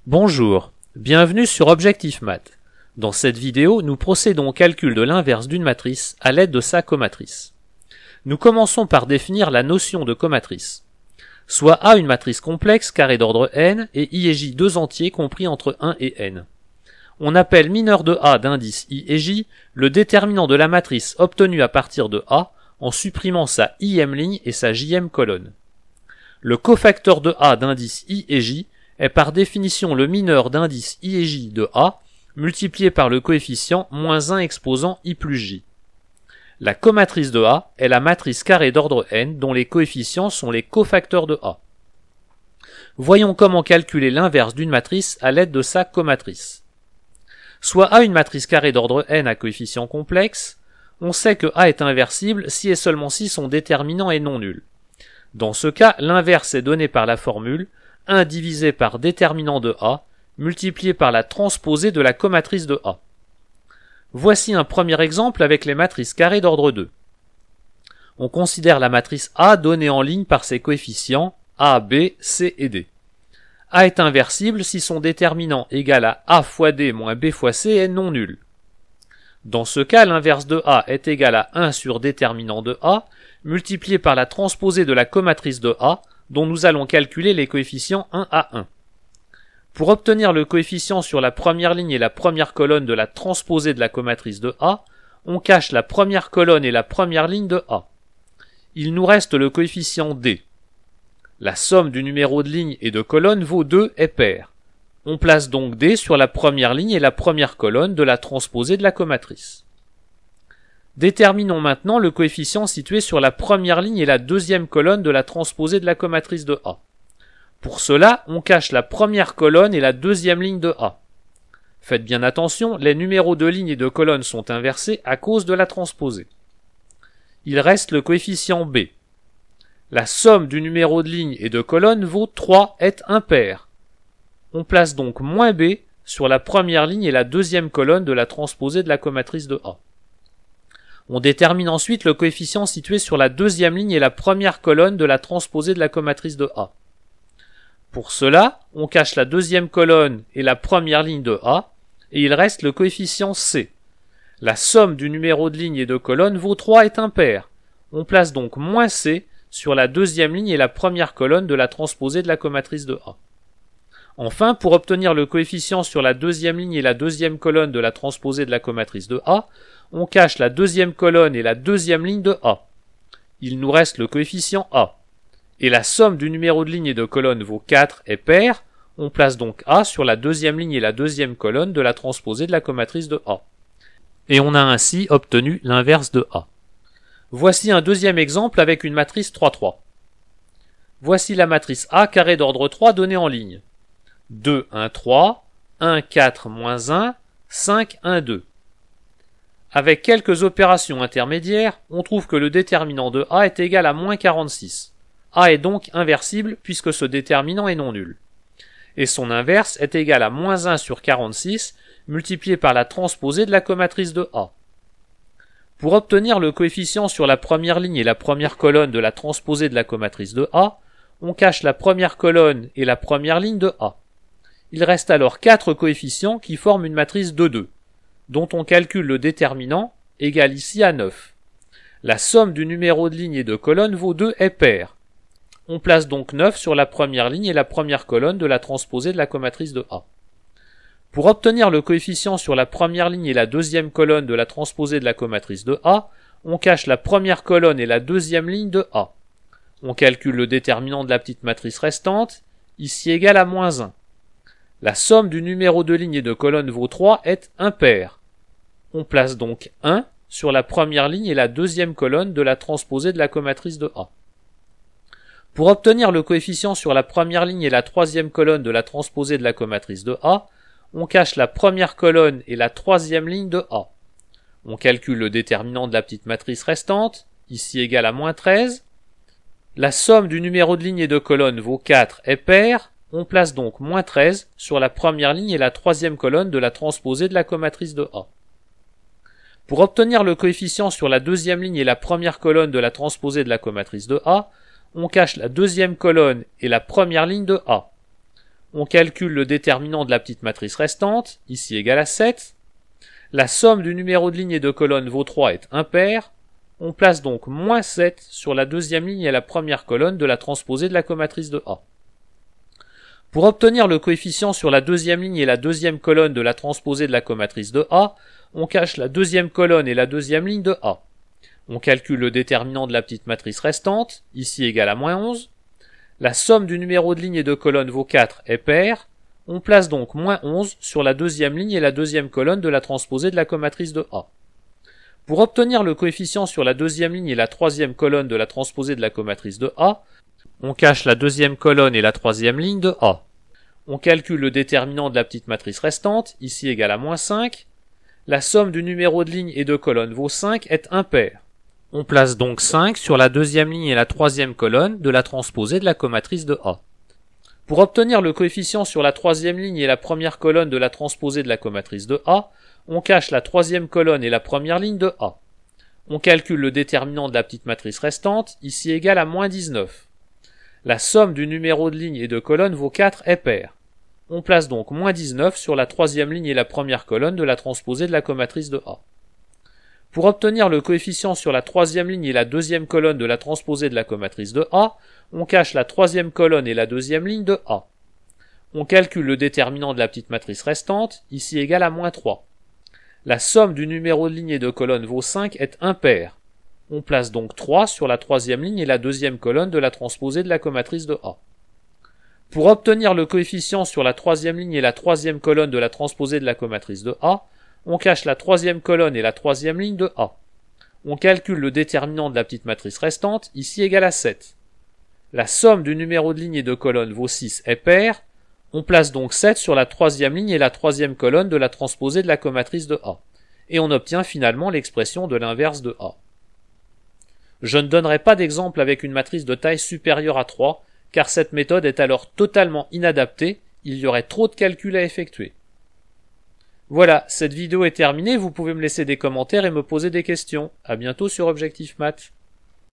Bonjour, bienvenue sur Objectif Math. Dans cette vidéo, nous procédons au calcul de l'inverse d'une matrice à l'aide de sa comatrice. Nous commençons par définir la notion de comatrice. Soit A une matrice complexe carrée d'ordre n et I et J deux entiers compris entre 1 et n. On appelle mineur de A d'indice I et J le déterminant de la matrice obtenu à partir de A en supprimant sa ième ligne et sa jème colonne. Le cofacteur de A d'indice I et J est par définition le mineur d'indice I et J de A multiplié par le coefficient moins 1 exposant I plus J. La comatrice de A est la matrice carrée d'ordre n dont les coefficients sont les cofacteurs de A. Voyons comment calculer l'inverse d'une matrice à l'aide de sa comatrice. Soit A une matrice carrée d'ordre n à coefficient complexe, on sait que A est inversible si et seulement si son déterminant est non nul. Dans ce cas, l'inverse est donné par la formule 1 divisé par déterminant de A multiplié par la transposée de la comatrice de A. Voici un premier exemple avec les matrices carrées d'ordre 2. On considère la matrice A donnée en ligne par ses coefficients A, B, C et D. A est inversible si son déterminant égal à A fois D moins B fois C est non nul. Dans ce cas, l'inverse de A est égal à 1 sur déterminant de A multiplié par la transposée de la comatrice de A dont nous allons calculer les coefficients 1 à 1. Pour obtenir le coefficient sur la première ligne et la première colonne de la transposée de la comatrice de A, on cache la première colonne et la première ligne de A. Il nous reste le coefficient D. La somme du numéro de ligne et de colonne vaut 2 et pair. On place donc D sur la première ligne et la première colonne de la transposée de la comatrice. Déterminons maintenant le coefficient situé sur la première ligne et la deuxième colonne de la transposée de la comatrice de A. Pour cela, on cache la première colonne et la deuxième ligne de A. Faites bien attention, les numéros de ligne et de colonne sont inversés à cause de la transposée. Il reste le coefficient B. La somme du numéro de ligne et de colonne vaut 3 et impair. On place donc moins B sur la première ligne et la deuxième colonne de la transposée de la comatrice de A. On détermine ensuite le coefficient situé sur la deuxième ligne et la première colonne de la transposée de la comatrice de A. Pour cela, on cache la deuxième colonne et la première ligne de A, et il reste le coefficient C. La somme du numéro de ligne et de colonne vaut 3 et impair. On place donc moins C sur la deuxième ligne et la première colonne de la transposée de la comatrice de A. Enfin, pour obtenir le coefficient sur la deuxième ligne et la deuxième colonne de la transposée de la comatrice de A, on cache la deuxième colonne et la deuxième ligne de A. Il nous reste le coefficient A. Et la somme du numéro de ligne et de colonne vaut 4 et pair, on place donc A sur la deuxième ligne et la deuxième colonne de la transposée de la comatrice de A. Et on a ainsi obtenu l'inverse de A. Voici un deuxième exemple avec une matrice 3-3. Voici la matrice A carrée d'ordre 3 donnée en ligne. 2, 1, 3, 1, 4, moins 1, 5, 1, 2. Avec quelques opérations intermédiaires, on trouve que le déterminant de A est égal à moins 46. A est donc inversible puisque ce déterminant est non nul. Et son inverse est égal à moins 1 sur 46 multiplié par la transposée de la comatrice de A. Pour obtenir le coefficient sur la première ligne et la première colonne de la transposée de la comatrice de A, on cache la première colonne et la première ligne de A. Il reste alors 4 coefficients qui forment une matrice de 2, dont on calcule le déterminant, égal ici à 9. La somme du numéro de ligne et de colonne vaut 2 et pair. On place donc 9 sur la première ligne et la première colonne de la transposée de la comatrice de A. Pour obtenir le coefficient sur la première ligne et la deuxième colonne de la transposée de la comatrice de A, on cache la première colonne et la deuxième ligne de A. On calcule le déterminant de la petite matrice restante, ici égal à moins 1. La somme du numéro de ligne et de colonne vaut 3 et impair. On place donc 1 sur la première ligne et la deuxième colonne de la transposée de la comatrice de A. Pour obtenir le coefficient sur la première ligne et la troisième colonne de la transposée de la comatrice de A, on cache la première colonne et la troisième ligne de A. On calcule le déterminant de la petite matrice restante, ici égal à moins 13. La somme du numéro de ligne et de colonne vaut 4 et pair. On place donc moins 13 sur la première ligne et la troisième colonne de la transposée de la comatrice de A. Pour obtenir le coefficient sur la deuxième ligne et la première colonne de la transposée de la comatrice de A, on cache la deuxième colonne et la première ligne de A. On calcule le déterminant de la petite matrice restante, ici égale à 7. La somme du numéro de ligne et de colonne vaut 3 est impair. On place donc moins 7 sur la deuxième ligne et la première colonne de la transposée de la comatrice de A. Pour obtenir le coefficient sur la deuxième ligne et la deuxième colonne de la transposée de la comatrice de A, on cache la deuxième colonne et la deuxième ligne de A. On calcule le déterminant de la petite matrice restante, ici égale à moins 11. La somme du numéro de ligne et de colonne vaut 4 est pair. On place donc moins 11 sur la deuxième ligne et la deuxième colonne de la transposée de la comatrice de A. Pour obtenir le coefficient sur la deuxième ligne et la troisième colonne de la transposée de la comatrice de A, on cache la deuxième colonne et la troisième ligne de A. On calcule le déterminant de la petite matrice restante, ici égale à moins 5. La somme du numéro de ligne et de colonne vaut 5 est impair. On place donc 5 sur la deuxième ligne et la troisième colonne de la transposée de la comatrice de A. Pour obtenir le coefficient sur la troisième ligne et la première colonne de la transposée de la comatrice de A, on cache la troisième colonne et la première ligne de A. On calcule le déterminant de la petite matrice restante, ici égale à moins 19. La somme du numéro de ligne et de colonne vaut 4 est pair. On place donc moins 19 sur la troisième ligne et la première colonne de la transposée de la comatrice de A. Pour obtenir le coefficient sur la troisième ligne et la deuxième colonne de la transposée de la comatrice de A, on cache la troisième colonne et la deuxième ligne de A. On calcule le déterminant de la petite matrice restante, ici égale à moins 3. La somme du numéro de ligne et de colonne vaut 5 est impair. On place donc 3 sur la troisième ligne et la deuxième colonne de la transposée de la comatrice de A. Pour obtenir le coefficient sur la troisième ligne et la troisième colonne de la transposée de la comatrice de A, on cache la troisième colonne et la troisième ligne de A. On calcule le déterminant de la petite matrice restante, ici égale à 7. La somme du numéro de ligne et de colonne vaut 6 est pair. On place donc 7 sur la troisième ligne et la troisième colonne de la transposée de la comatrice de A. Et on obtient finalement l'expression de l'inverse de A. Je ne donnerai pas d'exemple avec une matrice de taille supérieure à 3, car cette méthode est alors totalement inadaptée, il y aurait trop de calculs à effectuer. Voilà, cette vidéo est terminée, vous pouvez me laisser des commentaires et me poser des questions. À bientôt sur Objectif Math.